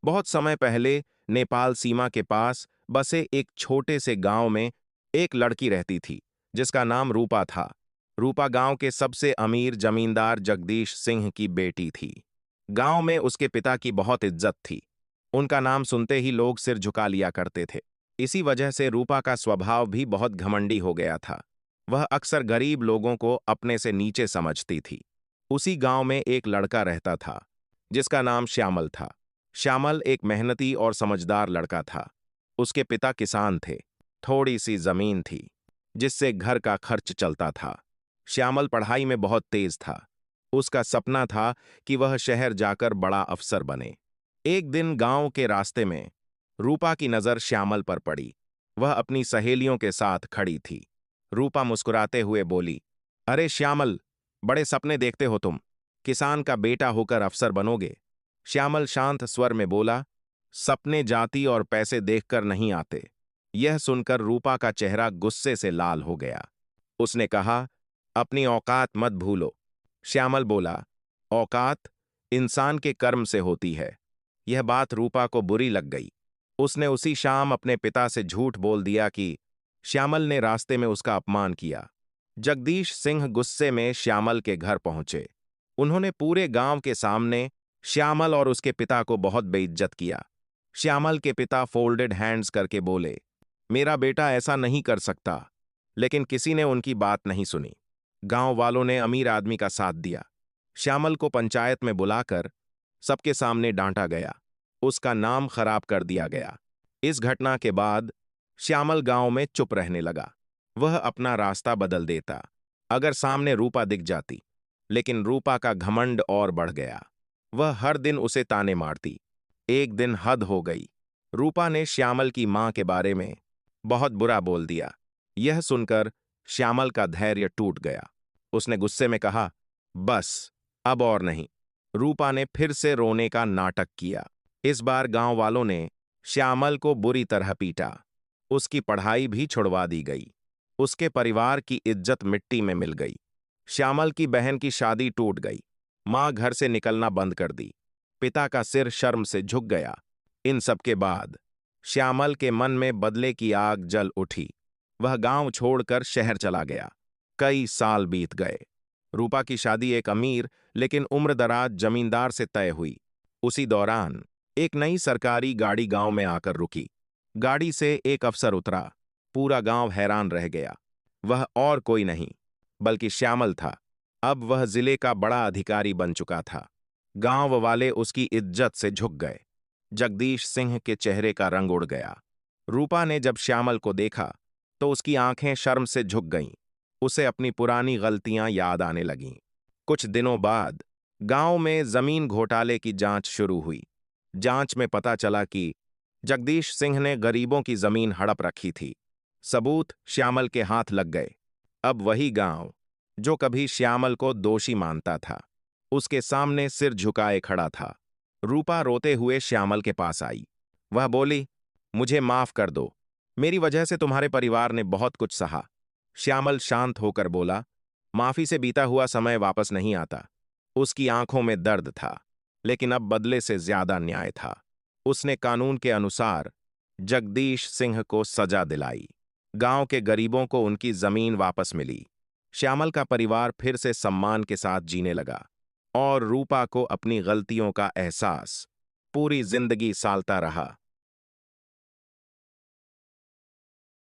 बहुत समय पहले नेपाल सीमा के पास बसे एक छोटे से गांव में एक लड़की रहती थी जिसका नाम रूपा था। रूपा गांव के सबसे अमीर जमींदार जगदीश सिंह की बेटी थी। गांव में उसके पिता की बहुत इज्जत थी। उनका नाम सुनते ही लोग सिर झुका लिया करते थे। इसी वजह से रूपा का स्वभाव भी बहुत घमंडी हो गया था। वह अक्सर गरीब लोगों को अपने से नीचे समझती थी। उसी गांव में एक लड़का रहता था जिसका नाम श्यामल था। श्यामल एक मेहनती और समझदार लड़का था। उसके पिता किसान थे। थोड़ी सी जमीन थी जिससे घर का खर्च चलता था। श्यामल पढ़ाई में बहुत तेज था। उसका सपना था कि वह शहर जाकर बड़ा अफसर बने। एक दिन गांव के रास्ते में रूपा की नजर श्यामल पर पड़ी। वह अपनी सहेलियों के साथ खड़ी थी। रूपा मुस्कुराते हुए बोली, अरे श्यामल, बड़े सपने देखते हो तुम। किसान का बेटा होकर अफसर बनोगे। श्यामल शांत स्वर में बोला, सपने जाति और पैसे देखकर नहीं आते। यह सुनकर रूपा का चेहरा गुस्से से लाल हो गया। उसने कहा, अपनी औकात मत भूलो। श्यामल बोला, औकात इंसान के कर्म से होती है। यह बात रूपा को बुरी लग गई। उसने उसी शाम अपने पिता से झूठ बोल दिया कि श्यामल ने रास्ते में उसका अपमान किया। जगदीश सिंह गुस्से में श्यामल के घर पहुंचे। उन्होंने पूरे गांव के सामने श्यामल और उसके पिता को बहुत बेइज्जत किया। श्यामल के पिता फोल्डेड हैंड्स करके बोले, मेरा बेटा ऐसा नहीं कर सकता। लेकिन किसी ने उनकी बात नहीं सुनी। गांव वालों ने अमीर आदमी का साथ दिया। श्यामल को पंचायत में बुलाकर सबके सामने डांटा गया। उसका नाम खराब कर दिया गया। इस घटना के बाद श्यामल गांव में चुप रहने लगा। वह अपना रास्ता बदल देता अगर सामने रूपा दिख जाती। लेकिन रूपा का घमंड और बढ़ गया। वह हर दिन उसे ताने मारती। एक दिन हद हो गई। रूपा ने श्यामल की मां के बारे में बहुत बुरा बोल दिया। यह सुनकर श्यामल का धैर्य टूट गया। उसने गुस्से में कहा, बस अब और नहीं। रूपा ने फिर से रोने का नाटक किया। इस बार गांव वालों ने श्यामल को बुरी तरह पीटा। उसकी पढ़ाई भी छुड़वा दी गई। उसके परिवार की इज्जत मिट्टी में मिल गई। श्यामल की बहन की शादी टूट गई। मां घर से निकलना बंद कर दी। पिता का सिर शर्म से झुक गया। इन सब के बाद श्यामल के मन में बदले की आग जल उठी। वह गांव छोड़कर शहर चला गया। कई साल बीत गए। रूपा की शादी एक अमीर लेकिन उम्रदराज जमींदार से तय हुई। उसी दौरान एक नई सरकारी गाड़ी गांव में आकर रुकी। गाड़ी से एक अफसर उतरा। पूरा गांव हैरान रह गया। वह और कोई नहीं बल्कि श्यामल था। अब वह जिले का बड़ा अधिकारी बन चुका था। गांव वाले उसकी इज्जत से झुक गए। जगदीश सिंह के चेहरे का रंग उड़ गया। रूपा ने जब श्यामल को देखा तो उसकी आंखें शर्म से झुक गईं। उसे अपनी पुरानी गलतियां याद आने लगीं। कुछ दिनों बाद गांव में जमीन घोटाले की जांच शुरू हुई। जांच में पता चला कि जगदीश सिंह ने गरीबों की जमीन हड़प रखी थी। सबूत श्यामल के हाथ लग गए। अब वही गांव जो कभी श्यामल को दोषी मानता था उसके सामने सिर झुकाए खड़ा था। रूपा रोते हुए श्यामल के पास आई। वह बोली, मुझे माफ कर दो। मेरी वजह से तुम्हारे परिवार ने बहुत कुछ सहा। श्यामल शांत होकर बोला, माफी से बीता हुआ समय वापस नहीं आता। उसकी आंखों में दर्द था लेकिन अब बदले से ज्यादा न्याय था। उसने कानून के अनुसार जगदीश सिंह को सजा दिलाई। गांव के गरीबों को उनकी जमीन वापस मिली। श्यामल का परिवार फिर से सम्मान के साथ जीने लगा और रूपा को अपनी गलतियों का एहसास पूरी जिंदगी सालता रहा।